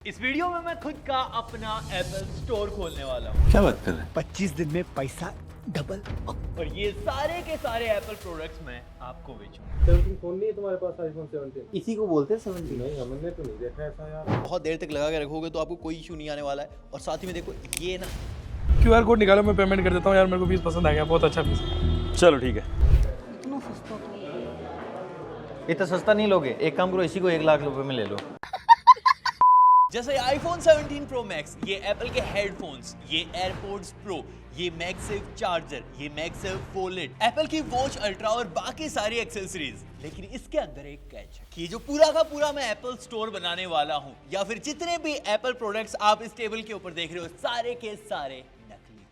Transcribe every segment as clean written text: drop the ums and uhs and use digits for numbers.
इस वीडियो में मैं खुद का अपना एप्पल स्टोर खोलने वाला हूँ। क्या बात कर रहे हैं? 25 दिन में पैसा डबल। और ये सारे के सारे एप्पल प्रोडक्ट्स मैं आपको बेचूंगा। 17 फोन नहीं है तुम्हारे पास? आईफोन 17 इसी को बोलते हैं 17। नहीं, हमने तो नहीं देखा ऐसा यार। बहुत देर तक लगा के रखोगे तो आपको कोई इशू नहीं आने वाला है। और साथ ही में देखो ये ना QR कोड निकालो, मैं पेमेंट कर देता हूँ यार। मेरे को पीस पसंद आ गया, बहुत अच्छा पीस है। चलो ठीक है। इतना सस्ता नहीं लोगे, एक काम करो, इसी को 1 लाख रुपए में ले लो। जैसे iPhone 17 Pro Max, ये एप्पल के हेडफोन्स, ये AirPods Pro, ये मैगसेफ चार्जर, ये मैगसेफ फोल्ड, एप्पल की वॉच अल्ट्रा और बाकी सारी एक्सेसरीज। लेकिन इसके अंदर एक कैच है कि ये जो पूरा का पूरा मैं एप्पल स्टोर बनाने वाला हूँ, या फिर जितने भी एप्पल प्रोडक्ट्स आप इस टेबल के ऊपर देख रहे हो, सारे के सारे नकली।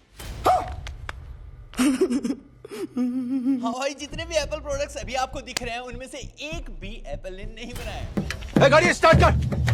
हाँ भाई, जितने भी एप्पल प्रोडक्ट्स अभी आपको दिख रहे हैं उनमें से एक भी एप्पल ने नहीं बनाया। गाड़ी स्टार्ट कर।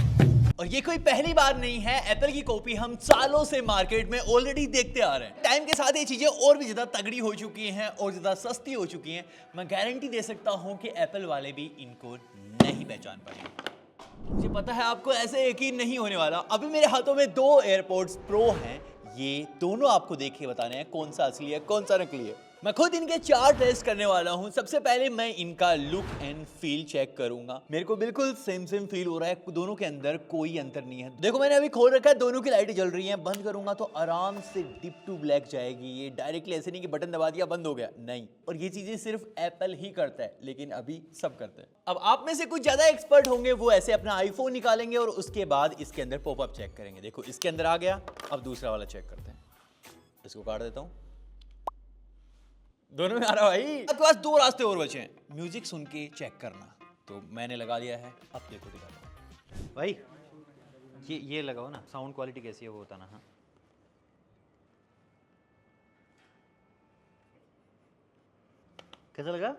और ये कोई पहली बार नहीं है, एप्पल की कॉपी हम सालों से मार्केट में ऑलरेडी देखते आ रहे हैं। टाइम के साथ ये चीजें और भी ज्यादा तगड़ी हो चुकी हैं और ज्यादा सस्ती हो चुकी हैं। मैं गारंटी दे सकता हूं कि एप्पल वाले भी इनको नहीं पहचान पाएंगे। मुझे पता है आपको ऐसे यकीन नहीं होने वाला। अभी मेरे हाथों में 2 एयरपॉड्स प्रो हैं। ये दोनों आपको देख के बताने हैं कौन सा असली है कौन सा नकली है। मैं खुद इनके 4 टेस्ट करने वाला हूं। सबसे पहले मैं इनका लुक एंड फील चेक करूंगा। मेरे को बिल्कुल सेम फील हो रहा है, दोनों के अंदर कोई अंतर नहीं है। देखो मैंने अभी खोल रखा है, दोनों की लाइटें जल रही हैं। बंद करूंगा तो आराम से डिप टू ब्लैक जाएगी। ये डायरेक्टली ऐसे नहीं कि बटन दबा दिया बंद हो गया, नहीं। और ये चीजें सिर्फ एप्पल ही करता है, लेकिन अभी सब करते हैं। अब आप में से कुछ ज्यादा एक्सपर्ट होंगे, वो ऐसे अपना आईफोन निकालेंगे और उसके बाद इसके अंदर पॉपअप चेक करेंगे। देखो इसके अंदर आ गया। अब दूसरा वाला चेक करते हैं। इसको काट देता हूं। दोनों में आ रहा भाई। आपके पास 2 रास्ते और बचे हैं, म्यूजिक सुन के चेक करना। तो मैंने लगा लिया है, अब देखो दिखाता हूं भाई ये लगाओ ना, साउंड क्वालिटी कैसी है वो बताना। हाँ कैसा लगा?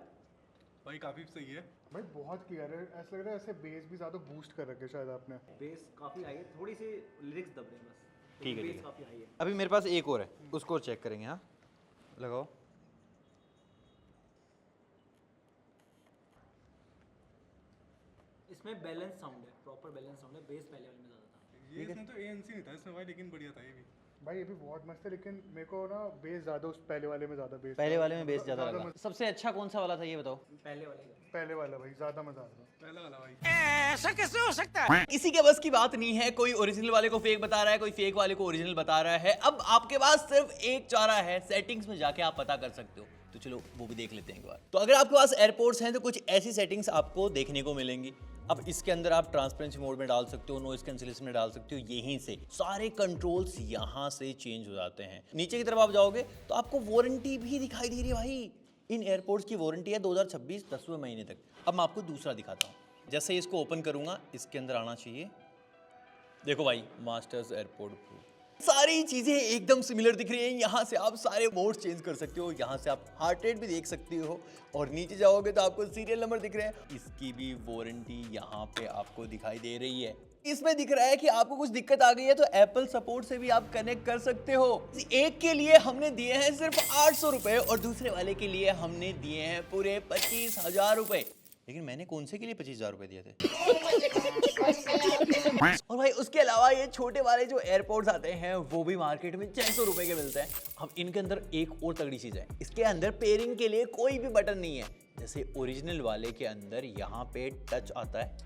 भाई काफी सही है भाई बहुत क्लियर है, ऐसा लग रहा है ऐसे बेस भी ज्यादा बूस्ट कर रखे शायद आपने। बेस काफी हाई है, थोड़ी सी लिरिक्स दब रहे हैं बस। ठीक है, बेस ठीक है। काफी हाई है। अभी मेरे पास एक और है, उसको और चेक करेंगे। हाँ लगाओ। इसमें बैलेंस साउंड है, प्रॉपर बैलेंस साउंड है। बेस पहले वाले में ज्यादा था। ये इसमें तो ANC नहीं था इसमें भाई, लेकिन बढ़िया था ये भी। भाई ये भी बहुत मस्त है, लेकिन मेरे को ना बेस ज्यादा उस पहले वाले में ज्यादा बेस। पहले वाले में बेस ज्यादा लगा। सबसे अच्छा कौन सा वाला था ये बताओ? पहले वाला भाई ज्यादा मजा आ रहा। पहला वाला भाई। इसी के बस की बात नहीं है। कोई ओरिजिनल वाले को फेक बता रहा है, कोई फेक वाले को ओरिजिनल बता रहा है। अब आपके पास सिर्फ एक चारा है, सेटिंग्स में जाके आप पता कर सकते हो। तो चलो वो भी देख लेते हैं एक बार। तो अगर आपके पास एयरपोर्ट्स हैं तो कुछ ऐसी सेटिंग्स आपको देखने को मिलेंगी। अब इसके अंदर आप ट्रांसपेरेंसी मोड में डाल सकते हो, नॉइज कैंसिलेशन में डाल सकते हो। यहीं से सारे कंट्रोल्स यहाँ से चेंज हो जाते हैं। नीचे की तरफ आप जाओगे तो आपको वारंटी भी दिखाई दे रही है भाई। इन एयरपोर्ट्स की वारंटी है 2026 10वें महीने तक। अब मैं आपको दूसरा दिखाता हूँ। जैसे ही इसको ओपन करूंगा, इसके अंदर आना चाहिए। देखो भाई, मास्टर्स एयरपोर्ट प्रो, सारी चीजें एकदम सिमिलर दिख रही हैं। यहाँ से आप सारे मोड्स चेंज कर सकते हो। यहाँ से आप हार्ट रेट भी देख सकते हो। और नीचे जाओगे तो आपको सीरियल नंबर दिख रहे हैं। इसकी भी वारंटी यहाँ पे आपको दिखाई दे रही है। इसमें दिख रहा है कि आपको कुछ दिक्कत आ गई है तो एप्पल सपोर्ट से भी आप कनेक्ट कर सकते हो। एक के लिए हमने दिए हैं सिर्फ 800 रुपए और दूसरे वाले के लिए हमने दिए हैं पूरे 25,000 रुपए। लेकिन मैंने कौन से के लिए 25,000 रुपए दिए थे? और भाई उसके अलावा ये छोटे वाले जो एयरपोर्ट्स आते हैं वो भी मार्केट में 600 रुपए के मिलते हैं। अब इनके अंदर एक और तगड़ी चीज है, इसके अंदर पेयरिंग के लिए कोई भी बटन नहीं है। जैसे ओरिजिनल वाले के अंदर यहाँ पे टच आता है,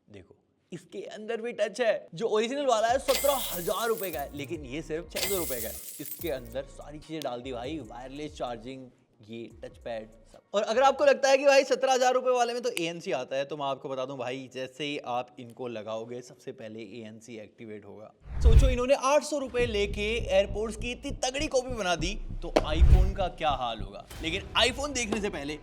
देखो इसके अंदर भी टच है। जो ओरिजिनल वाला है 17,000 रुपए का है, लेकिन ये सिर्फ 600 रुपए का है। इसके अंदर सारी चीजें डाल दी भाई, वायरलेस चार्जिंग, ये टच पैड सब। और अगर आपको लगता है कि भाई 17,000 रुपए वाले में तो ANC आता है, तो मैं आपको बता दूं भाई, जैसे ही आप इनको लगाओगे सबसे पहले ANC एक्टिवेट होगा। सोचो इन्होंने 800 रुपए लेके एयरपोर्ट्स की इतनी तगड़ी कॉपी बना दी, तो आईफोन का क्या हाल होगा। लेकिन आईफोन देखने से पहले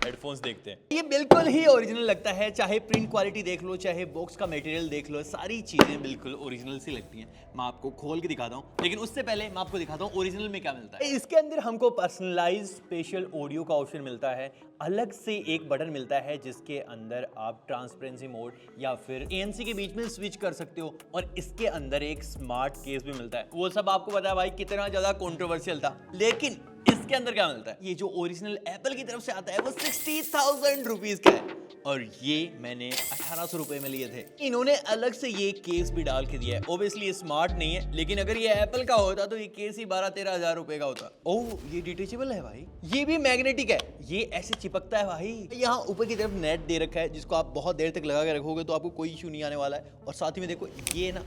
हेडफोन्स देखते हैं। ये बिल्कुल ही ओरिजिनल लगता है, चाहे प्रिंट क्वालिटी देख लो, चाहे बॉक्स का मटेरियल देख लो, सारी चीजें बिल्कुल ओरिजिनल सी लगती हैं। मैं आपको खोल के दिखाता हूँ, लेकिन उससे पहले मैं आपको दिखाता हूँ ओरिजिनल में क्या मिलता है। इसके अंदर हमको पर्सनलाइज स्पेशल ऑडियो का ऑप्शन मिलता है। अलग से एक बटन मिलता है जिसके अंदर आप ट्रांसपेरेंसी मोड या फिर ANC के बीच में स्विच कर सकते हो। और इसके अंदर एक स्मार्ट केस भी मिलता है। वो सब आपको पता है भाई कितना ज्यादा कंट्रोवर्शियल था, लेकिन इसके अंदर क्या मिलता है, ये जो ओरिजिनल एप्पल की तरफ से आता है वो 60,000 रुपीज का है। और ये मैंने 1800 रुपए में लिए थे। इन्होंने अलग से ये केस भी डाल के दिया है। ओब्वियसली ये स्मार्ट नहीं है, लेकिन अगर ये एप्पल का होता तो ये केस ही 12-13 हजार रुपए का होता। ओह, ये डिटेचेबल है भाई, ये भी मैग्नेटिक है, ये ऐसे चिपकता है भाई। यहाँ ऊपर की तरफ नेट दे रखा है जिसको आप बहुत देर तक लगा के रखोगे तो आपको कोई इशू नहीं आने वाला है। और साथ ही में देखो ये ना,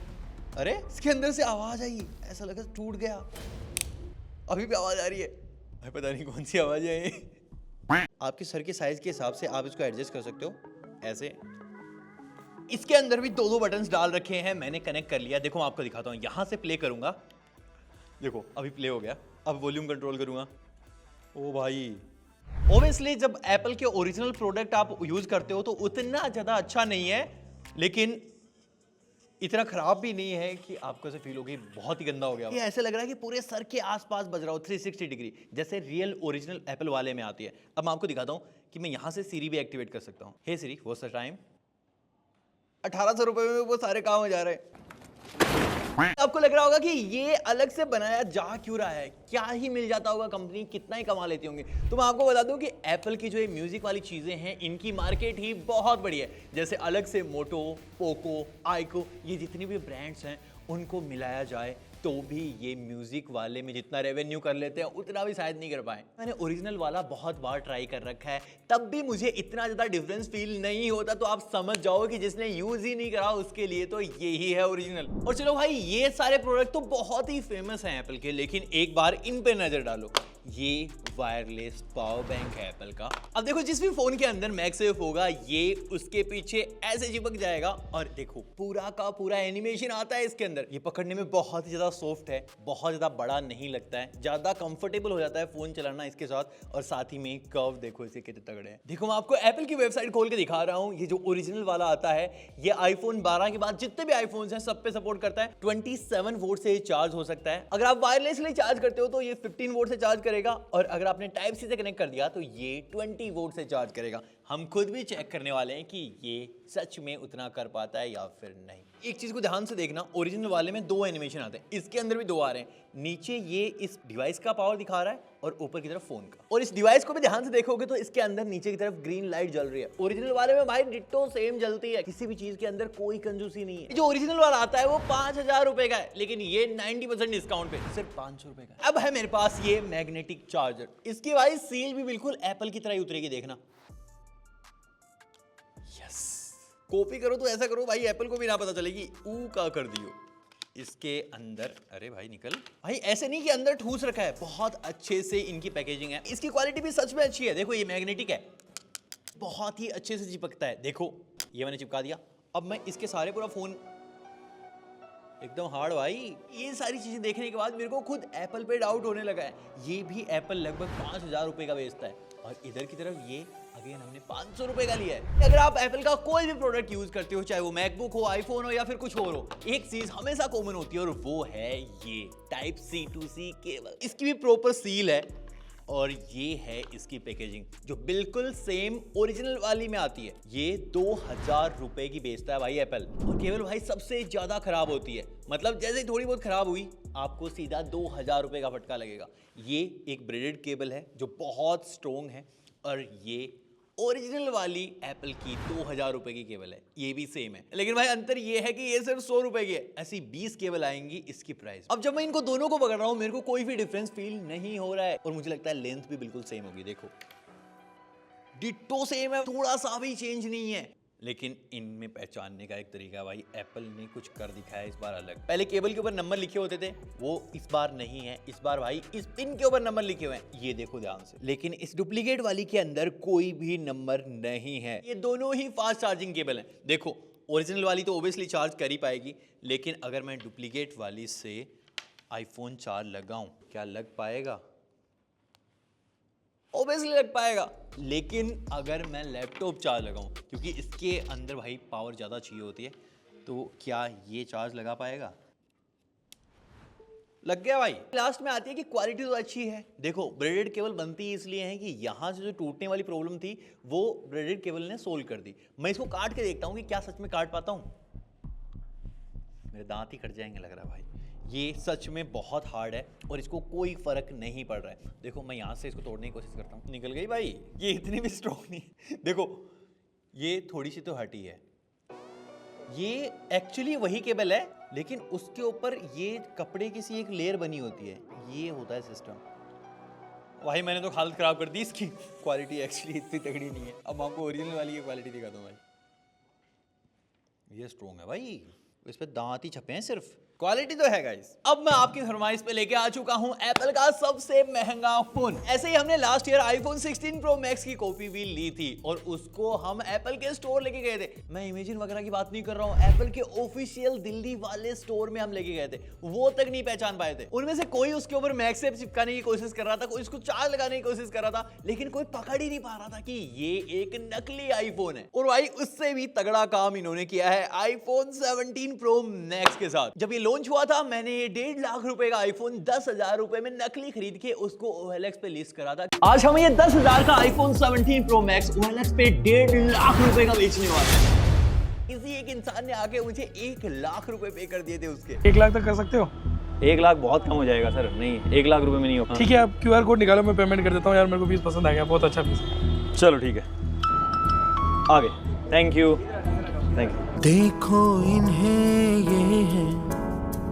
अरे इसके अंदर से आवाज आई, ऐसा लगा टूट गया, अभी भी आवाज आ रही है, पता नहीं कौन सी आवाज है। आपके सर के साइज के हिसाब से आप इसको एडजस्ट कर सकते हो ऐसे। इसके अंदर भी दो बटन्स डाल रखे हैं, मैंने कनेक्ट कर लिया। देखो मैं आपको दिखाता हूँ, यहां से प्ले करूंगा, देखो अभी प्ले हो गया। अब वॉल्यूम कंट्रोल करूंगा, ओ भाई। ओब्वियसली जब एप्पल के ओरिजिनल प्रोडक्ट आप यूज करते हो तो उतना ज्यादा अच्छा नहीं है, लेकिन इतना खराब भी नहीं है कि आपको ऐसे फील होगी बहुत ही गंदा हो गया। ये ऐसे लग रहा है कि पूरे सर के आसपास बज रहा हो 360 डिग्री, जैसे रियल ओरिजिनल एप्पल वाले में आती है। अब मैं आपको दिखाता हूँ कि मैं यहाँ से सीरी भी एक्टिवेट कर सकता हूँ। हे सीरी, व्हाट्स द टाइम? 1800 रुपए में वो सारे काम हो जा रहे हैं। आपको लग रहा होगा कि ये अलग से बनाया जा क्यों रहा है, क्या ही मिल जाता होगा, कंपनी कितना ही कमा लेती होंगी। तो मैं आपको बता दूं कि एप्पल की जो ये म्यूजिक वाली चीजें हैं, इनकी मार्केट ही बहुत बड़ी है। जैसे अलग से मोटो, पोको, आइको, ये जितनी भी ब्रांड्स हैं उनको मिलाया जाए तो भी ये म्यूजिक वाले में जितना रेवेन्यू कर लेते हैं उतना भी शायद नहीं कर पाए। मैंने ओरिजिनल वाला बहुत बार ट्राई कर रखा है, तब भी मुझे इतना ज्यादा डिफरेंस फील नहीं होता। तो आप समझ जाओ कि जिसने यूज ही नहीं करा उसके लिए तो यही है ओरिजिनल। और चलो भाई, ये सारे प्रोडक्ट तो बहुत ही फेमस हैं एप्पल के, लेकिन एक बार इन पे नजर डालो। ये वायरलेस पावर बैंक है एप्पल का। अब देखो, जिस भी फोन के अंदर मैगसेफ होगा ये उसके पीछे ऐसे चिपक जाएगा, और देखो पूरा का पूरा एनिमेशन आता है इसके अंदर। ये पकड़ने में बहुत ही ज्यादा सॉफ्ट है, बहुत ज्यादा बड़ा नहीं लगता है, ज्यादा कंफर्टेबल हो जाता है फोन चलाना इसके साथ। और साथ ही में कर्व देखो इसे कितने तगड़े हैं। देखो मैं आपको एप्पल की वेबसाइट खोल के दिखा रहा हूं। ये जो ओरिजिनल वाला आता है, ये आईफोन 12 के बाद जितने भी आईफोन्स हैं सब पे सपोर्ट करता है। 27 वोल्ट से चार्ज हो सकता है। अगर आप वायरलेसली चार्ज करते हो तो ये 15 वोल्ट से चार्ज करेगा, और अगर आपने टाइप सी से कनेक्ट कर दिया तो ये 20 वोल्ट से चार्ज करेगा। हम खुद भी चेक करने वाले हैं कि ये सच में उतना कर पाता है या फिर नहीं। एक चीज को ध्यान से देखना, ओरिजिनल वाले में 2 एनिमेशन आते हैं, इसके अंदर भी 2 आ रहे हैं। नीचे ये इस डिवाइस का पावर दिखा रहा है और ऊपर की तरफ फोन का। और इस डिवाइस को भी ध्यान से देखोगे तो इसके अंदर नीचे की तरफ ग्रीन लाइट जल रही है। ओरिजिनल वाले में भाई डिट्टो सेम जलती है, किसी भी चीज के अंदर कोई कंजूसी नहीं है। जो ओरिजिनल वाला आता है वो 5000 रुपए का है, लेकिन ये 90% डिस्काउंट पे सिर्फ 500 रुपए का। अब है मेरे पास ये मैग्नेटिक चार्जर, इसकी भाई सील भी बिल्कुल एप्पल की तरह ही उतरेगी, देखना। यस, कॉपी करो तो ऐसा करो भाई एप्पल को भी ना पता चलेगी ऊ का कर दियो। इसके अंदर, अरे भाई निकल भाई, ऐसे नहीं कि अंदर ठूस रखा है, बहुत अच्छे से इनकी पैकेजिंग है। इसकी क्वालिटी भी सच में अच्छी है। देखो ये मैग्नेटिक है, बहुत ही अच्छे से चिपकता है। देखो ये मैंने चिपका दिया, अब मैं इसके सारे पूरा फोन एकदम हार्ड भाई। ये सारी चीजें देखने के बाद मेरे को खुद एप्पल पे डाउट होने लगा है। ये भी एप्पल लगभग 5000 रुपए का बेचता है, और इधर की तरफ ये अगेन हमने 500 रुपए का लिया है। अगर आप एप्पल का कोई भी प्रोडक्ट यूज करते हो, चाहे वो मैकबुक हो, आईफोन हो या फिर कुछ और हो, एक चीज हमेशा कॉमन होती है और वो है ये type C to C cable. इसकी भी प्रॉपर सील है, और ये है इसकी पैकेजिंग जो बिल्कुल सेम ओरिजिनल वाली में आती है। ये 2000 रुपए की बेचता है भाई एप्पल, और केबल भाई सबसे ज्यादा खराब होती है। मतलब जैसे ही थोड़ी बहुत खराब हुई आपको सीधा 2000 रुपए का फटका लगेगा। ये एक ब्रेडेड केबल है जो बहुत स्ट्रॉन्ग है, और ये ओरिजिनल वाली एप्पल की 2000 रुपए की केबल है, ये भी सेम है। लेकिन भाई अंतर ये है कि ये सिर्फ 100 रुपए की है, ऐसी 20 केबल आएंगी इसकी प्राइस। अब जब मैं इनको दोनों को पकड़ रहा हूं मेरे को कोई भी डिफरेंस फील नहीं हो रहा है, और मुझे लगता है लेंथ भी बिल्कुल सेम होगी। देखो डिट्टो सेम है, थोड़ा सा भी चेंज नहीं है। लेकिन इनमें पहचानने का एक तरीका भाई, एप्पल ने कुछ कर दिखाया इस बार अलग। पहले केबल के ऊपर नंबर लिखे होते थे, वो इस बार नहीं है। इस बार भाई इस पिन के ऊपर नंबर लिखे हुए हैं, ये देखो ध्यान से। लेकिन इस डुप्लीकेट वाली के अंदर कोई भी नंबर नहीं है। ये दोनों ही फास्ट चार्जिंग केबल हैं। देखो ओरिजिनल वाली तो ओब्वियसली चार्ज कर ही पाएगी, लेकिन अगर मैं डुप्लीकेट वाली से आईफोन 4 लगाऊं, क्या लग पाएगा? ओब्वियसली लग पाएगा। लेकिन अगर मैं लैपटॉप चार्ज लगाऊं, क्योंकि इसके अंदर भाई पावर ज़्यादा चाहिए होती है, तो क्या ये चार्ज लगा पाएगा? लग गया भाई। लास्ट में आती है कि क्वालिटी तो अच्छी है। देखो ब्रेडेड केबल बनती इसलिए है कि यहाँ से जो टूटने वाली प्रॉब्लम थी वो ब्रेडेड केबल ने सोल्व कर दी। मैं इसको काट के देखता हूँ कि क्या सच में काट पाता हूँ। मेरे दांत ही कट जाएंगे लग रहा है भाई। ये सच में बहुत हार्ड है और इसको कोई फर्क नहीं पड़ रहा है। देखो मैं यहाँ से इसको तोड़ने की कोशिश करता हूँ, निकल गई भाई। ये इतनी भी स्ट्रॉन्ग नहीं। देखो ये थोड़ी सी तो हटी है। ये एक्चुअली वही केबल है, लेकिन उसके ऊपर ये कपड़े की सी एक लेयर बनी होती है। ये होता है सिस्टम। भाई मैंने तो हालत खराब कर दी इसकी। क्वालिटी एक्चुअली इतनी तगड़ी नहीं है। अब आपको ओरिजिनल वाली की क्वालिटी दिखाता हूँ भाई। ये स्ट्रॉन्ग है भाई, इस पे दांत ही छपे हैं सिर्फ। क्वालिटी तो है गाइस। अब मैं आपकी फरमाइश पे लेके आ चुका हूं एप्पल का सबसे महंगा फोन। ऐसे ही हमने last year iPhone 16 pro max की कॉपी भी ली थी और उसको हम एप्पल के स्टोर लेके गए थे। मैं इमेजिन वगैरह की बात नहीं कर रहा हूं, एप्पल के ऑफिशियल दिल्ली वाले स्टोर में हम लेके गए थे। वो तक नहीं पहचान पाए थे। उनमें से कोई उसके ऊपर मैक्सेप चिपकाने की कोशिश कर रहा था, कोई उसको चार्ज लगाने की कोशिश कर रहा था, लेकिन कोई पकड़ ही नहीं पा रहा था कि ये एक नकली आईफोन है। और भाई उससे भी तगड़ा काम इन्होंने किया है आईफोन 17 प्रो मैक्स के साथ। जब ये लॉन्च हुआ था, मैंने 1.5 लाख रुपए का आईफोन 10,000 रुपए में नकली खरीद के उसको OLX पे लिस्ट करा था। आज हमें ये 10,000 का आईफोन 17 प्रो मैक्स OLX पे 1.5 लाख रुपए का बेचने वाला है। किसी एक इंसान ने आके मुझे 1 लाख रुपए पे कर दिए थे उसके। 1 लाख तक कर सकते हो? 1 लाख बहुत कम हो जाएगा सर, नहीं 1 लाख रुपए में नहीं होगा। ठीक है, आप QR कोड निकालो, मैं पेमेंट कर देता हूँ यार, मेरे को पीस पसंद आ गया, बहुत अच्छा पीस है। चलो ठीक है, आगे। Thank you, thank you. देखो इन्हें ये है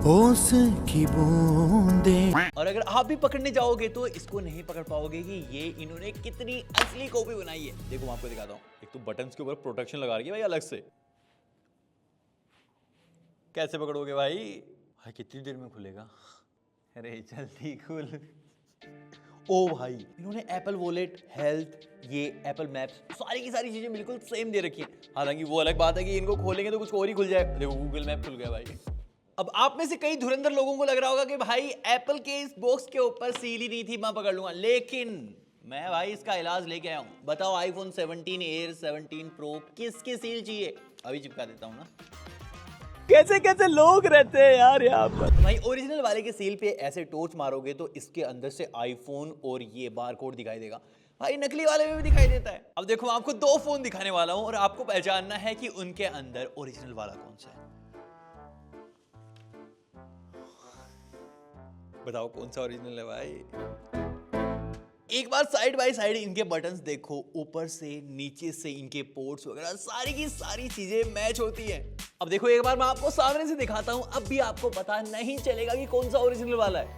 होश की बूंदें। और अगर आप भी पकड़ने जाओगे तो इसको नहीं पकड़ पाओगे कि ये इन्होंने कितनी असली कॉपी बनाई है। देखो मैं आपको दिखाता हूँ। एक तो बटन्स के ऊपर प्रोटेक्शन लगा रही है भाई अलग से। कैसे पकड़ोगे भाई? भाई कितनी देर में खुलेगा? अरे जल्दी खुल। ओ भाई, इन्होंने एप्पल वॉलेट, हेल्थ, ये एप्पल मैप्स, सारी की सारी चीजें बिल्कुल सेम दे रखी हैं। हालांकि वो अलग बात है कि इनको खोलेंगे तो कुछ और ही खुल जाए। देखो गूगल मैप खुल गया भाई। अब आप में से कई धुरंधर लोगों को लग रहा होगा कि भाई एप्पल के इस बॉक्स के ऊपर सील ही नहीं थी, मैं पकड़ लूंगा, लेकिन मैं भाई इसका इलाज लेके आया हूं। बताओ आईफोन 17 एयर 17 प्रो किसकी सील चाहिए? अभी चिपका देता हूं ना। कैसे कैसे लोग रहते हैं यार यहाँ पर। भाई ओरिजिनल वाले के सील पे ऐसे टॉर्च मारोगे तो इसके अंदर से आईफोन और ये बारकोड दिखाई देगा। भाई नकली वाले में भी दिखाई देता है। अब देखो मैं आपको 2 फोन दिखाने वाला हूं और आपको पहचानना है कि उनके अंदर ओरिजिनल वाला कौन सा है। बताओ कौन सा ओरिजिनल है भाई। एक बार साइड बाय साइड इनके बटन्स देखो, ऊपर से नीचे से इनके पोर्ट्स वगैरह सारी की सारी चीजें मैच होती हैं। अब देखो एक बार मैं आपको सामने से दिखाता हूं, अब भी आपको पता नहीं चलेगा कि कौन सा ओरिजिनल वाला है।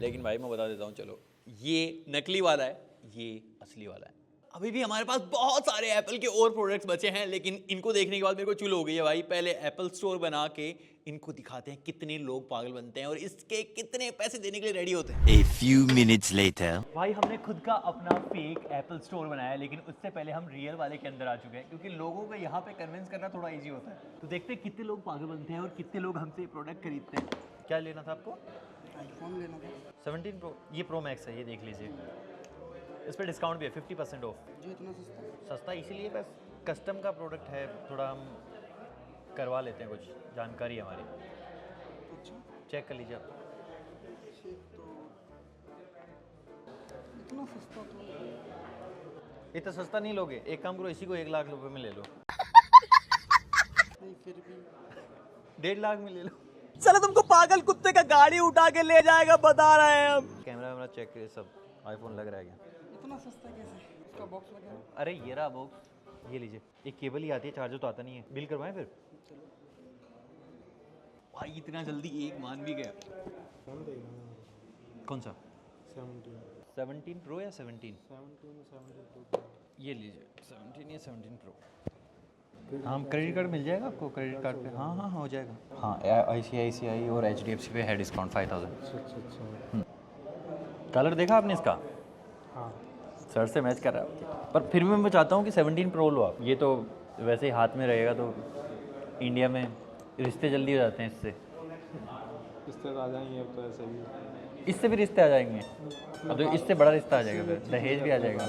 लेकिन भाई मैं बता देता हूं, चलो ये नकली वाला है, ये असली वाला है। अभी भी हमारे पास बहुत सारे एप्पल के और प्रोडक्ट्स बचे हैं, लेकिन इनको देखने के बाद मेरे को चुल हो गई है भाई। पहले एप्पल स्टोर बना के इनको दिखाते हैं कितने लोग पागल बनते हैं और इसके कितने पैसे देने के लिए रेडी होते हैं। A few minutes later. भाई हमने खुद का अपना फेक एप्पल स्टोर बनाया, लेकिन उससे पहले हम रियल वाले के अंदर आ चुके हैं, क्योंकि लोगों को यहाँ पे कन्विंस करना थोड़ा इजी होता है। तो देखते हैं कितने लोग पागल बनते हैं और कितने लोग हमसे प्रोडक्ट खरीदते हैं। क्या लेना था आपको? आईफोन लेना था 17 प्रो। ये प्रो मैक्स है, ये देख लीजिए। इस पर डिस्काउंट भी है 50% ऑफ। जी इतना सस्ता? सस्ता इसीलिए बस कस्टम का प्रोडक्ट है, थोड़ा हम करवा लेते हैं, कुछ जानकारी है हमारी। अच्छा चेक कर लीजिए आप। इतना सस्ता तो इतना सस्ता नहीं लोगे। एक काम करो, इसी को 1 लाख रुपए में ले लो। नहीं फिर भी 1.5 लाख में ले लो। चलो तुमको पागल कुत्ते का गाड़ी उठा के ले जाएगा, बता रहे हैं हम। कैमरा वैमरा चेक करे, सब आईफोन लग रहा है क्या? इतना सस्ता कैसे? इसका बॉक्स लगा है। अरे ये रहा बॉक्स, ये लीजिए। एक केबल ही आती है, चार्जर तो आता नहीं है। बिल करवाएं फिर? भाई इतना जल्दी एक मान भी गया। कौन सा? 17 प्रो या 17? 17 प्रो। ये लीजिए 17 या 17 प्रो। हाँ क्रेडिट कार्ड मिल जाएगा आपको क्रेडिट कार्ड पे? हाँ हाँ हो जाएगा। हाँ ICICI और HDFC पे है डिस्काउंट 5000। कलर देखा आपने इसका? हाँ सर से मैच कर रहा है, पर फिर भी मैं चाहता हूँ कि 17 प्रो लो आप। ये तो वैसे ही हाथ में रहेगा, तो इंडिया में रिश्ते जल्दी हो जाते हैं इससे। रिश्ते आ जाएंगे अब तो ऐसे भी। इससे भी रिश्ते आ जाएंगे, अब तो इससे बड़ा रिश्ता आ जाएगा, फिर दहेज भी आ जाएगा।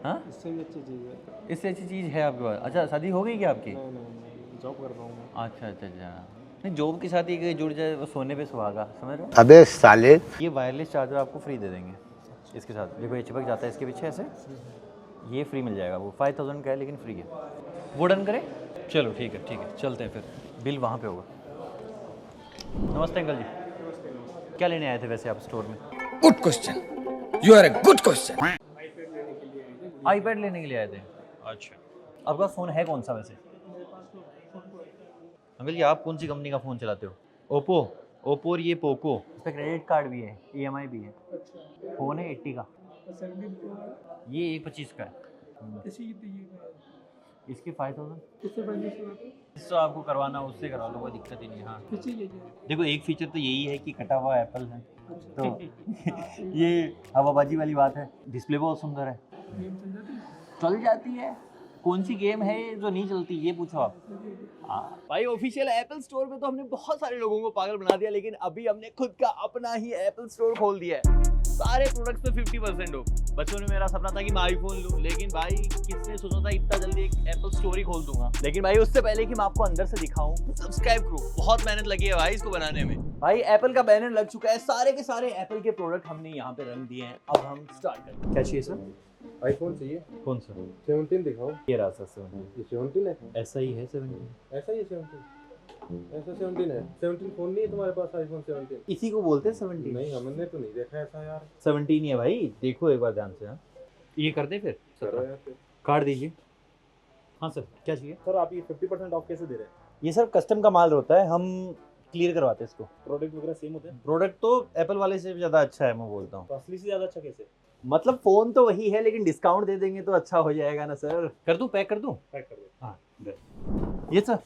हाँ इससे भी अच्छी चीज़ है। इससे अच्छी चीज़ है आपके पास? अच्छा शादी हो गई क्या आपकी? नहीं जॉब कर रहा हूँ मैं। अच्छा अच्छा अच्छा। नहीं जॉब के साथ ही जुड़ जाए, वो सोने पे सुहागा, समझ रहे हो? अबे साले। ये वायरलेस चार्जर आपको फ्री दे देंगे इसके साथ। देखो ये चिपक जाता है इसके पीछे ऐसे, ये फ्री मिल जाएगा। वो 5000 का है लेकिन फ्री है। वो डन करें? चलो ठीक है चलते हैं फिर। बिल वहाँ पे होगा। नमस्ते अंकल जी, क्या लेने आए थे वैसे आप स्टोर में? Good question. You are a good question. IPad लेने के लिए आए थे? अच्छा, आपके पास फ़ोन है कौन सा वैसे? अंकल जी आप कौन सी कंपनी का फ़ोन चलाते हो? ओप्पो और ये पोको। इस पर क्रेडिट कार्ड भी है, EMI भी है। फ़ोन है 80 का, ये 125 का है। इसके 5000 इससे आपको करवाना उससे करवा लो, कोई दिक्कत ही नहीं। हाँ देखो एक फीचर तो यही है कि कटा हुआ एप्पल है, तो ये हवाबाजी वाली बात है। डिस्प्ले बहुत सुंदर है, चल जाती है। कौन सी गेम है जो नहीं चलती ये पूछो आप। हाँ भाई ऑफिशियल एप्पल स्टोर में तो हमने बहुत सारे लोगों को पागल बना दिया, लेकिन अभी हमने खुद का अपना ही एप्पल स्टोर खोल दिया है। सारे प्रोडक्ट्स पे 50% हो। बचपन में मेरा सपना था कि मैं आईफोन लूं, लेकिन भाई किसने सोचा था इतना जल्दी एक एप्पल स्टोर ही खोल दूंगा। लेकिन भाई उससे पहले कि मैं आपको अंदर से दिखाऊं, सब्सक्राइब करो। बहुत मेहनत लगी है भाई इसको बनाने में। भाई एप्पल का बैनर लग चुका है, सारे के सारे एप्पल के प्रोडक्ट हमने यहाँ पे रख दिए हैं। अब हम स्टार्ट करते हैं। क्या चाहिए सर? आईफोन चाहिए। कौन सा? 17 दिखाओ। ये रहा सर 17। ये 17 है? ऐसा ही है 17। ऐसा ही है 17? ऐसा 17 है? 17 फोन नहीं है तुम्हारे पास आईफोन 17? इसी को बोलते हैं 17। नहीं हमने तो नहीं देखा ऐसा यार। 17 ही है भाई, देखो एक बार ध्यान से। हाँ ये कर दे फिर, करो यार फिर। कार्ड दीजिए। हाँ सर क्या चाहिए? सर आप ये 50% ऑफ कैसे दे रहे हैं? ये सर कस्टम का माल होता है, हम क्लियर करवाते हैं इसको। प्रोडक्ट वगैरह सेम होते हैं? प्रोडक्ट तो एप्पल वाले से ज़्यादा अच्छा है, मैं बोलता हूँ। तो असली से ज़्यादा अच्छा कैसे? मतलब फ़ोन तो वही है, लेकिन डिस्काउंट दे देंगे तो अच्छा हो जाएगा ना सर। कर दूँ, पैक कर दूँ? पैक कर दो। हाँ ये सर।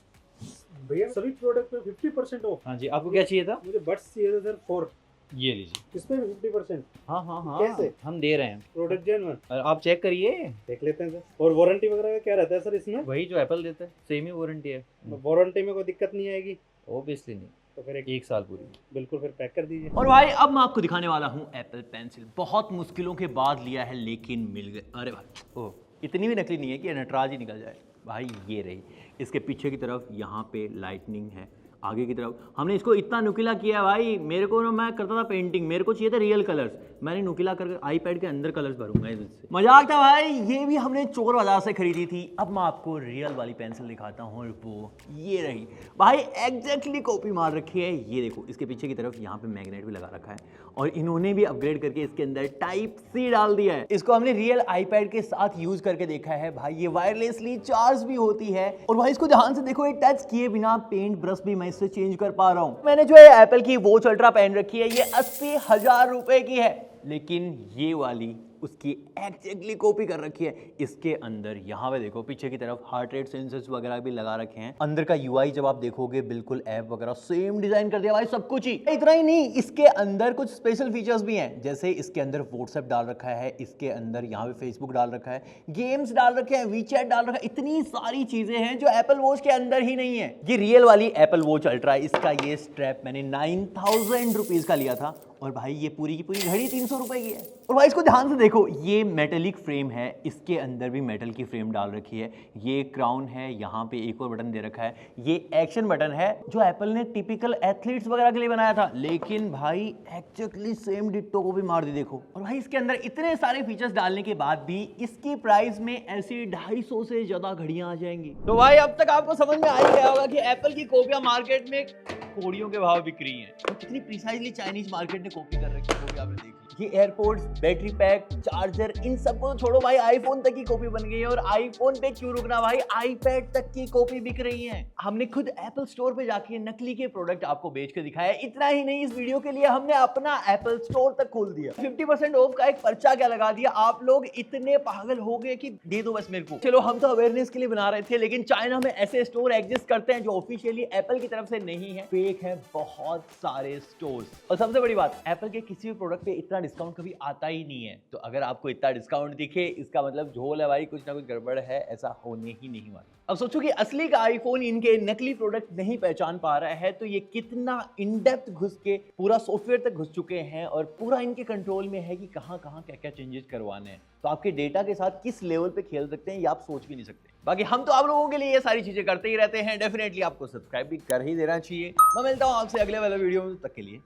भैया सभी प्रोडक्ट पे 50% ऑफ। हाँ जी, आपको क्या चाहिए था? मुझे बड्स चाहिए था सर 4। ये लीजिए। इसमें भी 50%? हाँ हाँ हाँ कैसे? हम दे रहे हैं। Product genuine? आप चेक करिए, देख लेते हैं सर। और वारंटी वगैरह का क्या रहता है सर इसमें? वही जो एप्पल देता है, सेम ही वारंटी है। वारंटी में कोई दिक्कत नहीं आएगी? ऑब्वियसली नहीं, तो फिर एक साल पूरी। बिल्कुल फिर पैक कर दीजिए। और भाई अब मैं आपको दिखाने वाला हूँ एप्पल पेंसिल। बहुत मुश्किलों के बाद लिया है, लेकिन मिल गए। अरे भाई ओह, इतनी भी नकली नहीं है कि नटराज ही निकल जाए। भाई ये रही, इसके पीछे की तरफ यहाँ पे लाइटनिंग है, आगे की तरफ हमने इसको इतना नुकीला किया है भाई। मेरे को ना, मैं करता था पेंटिंग, मेरे को चाहिए था रियल कलर्स, मैंने नुकीला कर आईपैड के अंदर कलर्स भरूंगा इससे। मजाक था भाई, ये भी हमने चोर बाजार से खरीदी थी। अब मैं आपको रियल वाली पेंसिल दिखाता हूँ, वो ये रही भाई, एग्जैक्टली कॉपी मार रखी है। ये देखो इसके पीछे की तरफ यहाँ पे मैग्नेट भी लगा रखा है, और इन्होंने भी अपग्रेड करके इसके अंदर टाइप C डाल दिया है। इसको हमने रियल आईपैड के साथ यूज करके देखा है भाई, ये वायरलेसली चार्ज भी होती है। और भाई इसको ध्यान से देखो, ये टच किए बिना पेंट ब्रश भी मैं इससे चेंज कर पा रहा हूँ। मैंने जो है एप्पल की वॉच अल्ट्रा पहन रखी है, ये 80,000 रुपए की है, लेकिन ये वाली उसकी एग्जैक्टली कॉपी कर रखी है। इसके अंदर यहाँ पे देखो पीछे की तरफ हार्ट रेट सेंसर्स वगैरह भी लगा रखे हैं। अंदर का UI जब आप देखोगे बिल्कुल ऐप वगैरह सेम डिजाइन कर दिया भाई, सब कुछ ही। इतना ही नहीं, इसके अंदर कुछ स्पेशल फीचर्स भी हैं, जैसे इसके अंदर व्हाट्सएप डाल रखा है, इसके अंदर यहाँ पे फेसबुक डाल रखा है, गेम्स डाल रखे हैं, WeChat डाल रखा है। इतनी सारी चीजें हैं जो एप्पल वॉच के अंदर ही नहीं है। ये रियल वाली एप्पल वॉच अल्ट्रा, इसका ये स्ट्रैप मैंने 9000 रुपीज का लिया था, और भाई ये पूरी की पूरी घड़ी 300 रुपए की है। और भाई इसको ध्यान से देखो, ये मेटेलिक फ्रेम है, इसके अंदर भी मेटल की फ्रेम डाल रखी है। ये क्राउन है, यहाँ पे एक और बटन दे रखा है, ये एक्शन बटन है जो एप्पल ने टिपिकल एथलीट्स वगैरह के लिए बनाया था, लेकिन भाई एक्चुअली सेम डिट्टो को भी मार दी देखो। और भाई इसके अंदर इतने सारे फीचर्स डालने के बाद भी इसकी प्राइस में ऐसी 250 से ज्यादा घड़ियां आ जाएंगी। तो भाई अब तक आपको समझ में आ ही गया होगा कि एप्पल की कॉपियां मार्केट में कोड़ियों के भाव बिक रही हैं। तो कितनी प्रिसाइजली चाइनीज मार्केट ने कॉपी कर रखी है वो भी आपने देख ली। ये एयरपोर्ट्स, बैटरी पैक, चार्जर, इन सबको तो छोड़ो भाई, आईफोन तक की कॉपी बन गई है। और आईफोन पे क्यों रुकना भाई, आईपैड तक की कॉपी बिक रही है। हमने खुद एप्पल स्टोर पे जाके नकली के प्रोडक्ट आपको बेच के दिखाया। इतना ही नहीं, इस वीडियो के लिए हमने अपना एप्पल स्टोर तक खोल दिया। 50% ऑफ का एक पर्चा क्या लगा दिया। आप लोग इतने पागल हो गए कि दे दो बस मेरे को। चलो हम तो अवेयरनेस के लिए बना रहे थे, लेकिन चाइना में ऐसे स्टोर एग्जिस्ट करते हैं जो ऑफिशियली एप्पल की तरफ से नहीं है, फेक है बहुत सारे स्टोर्स। और सबसे बड़ी बात, एप्पल के किसी भी प्रोडक्ट पे इतना डिस्काउंट कभी आता ही नहीं है। तो अगर आपको इतना डिस्काउंट दिखे, इसका मतलब झोल है भाई, कुछ ना कुछ गड़बड़ है, ऐसा होने ही नहीं वाला। अब सोचो कि असली का आईफोन इनके नकली प्रोडक्ट नहीं पहचान पा रहा है, तो ये कितना इन डेप्थ घुस के पूरा सॉफ्टवेयर तक घुस चुके हैं, और पूरा इनके कंट्रोल में है कि कहां कहां क्या क्या चेंजेस करवाने हैं। तो आपके डेटा के साथ किस लेवल पे खेल सकते हैं ये आप सोच भी नहीं सकते। बाकी हम तो आप लोगों के लिए ये सारी चीजें करते ही रहते हैं। डेफिनेटली आपको सब्सक्राइब भी कर ही देना चाहिए। मैं मिलता हूं आपसे अगले वाले वीडियो में, तब तक के लिए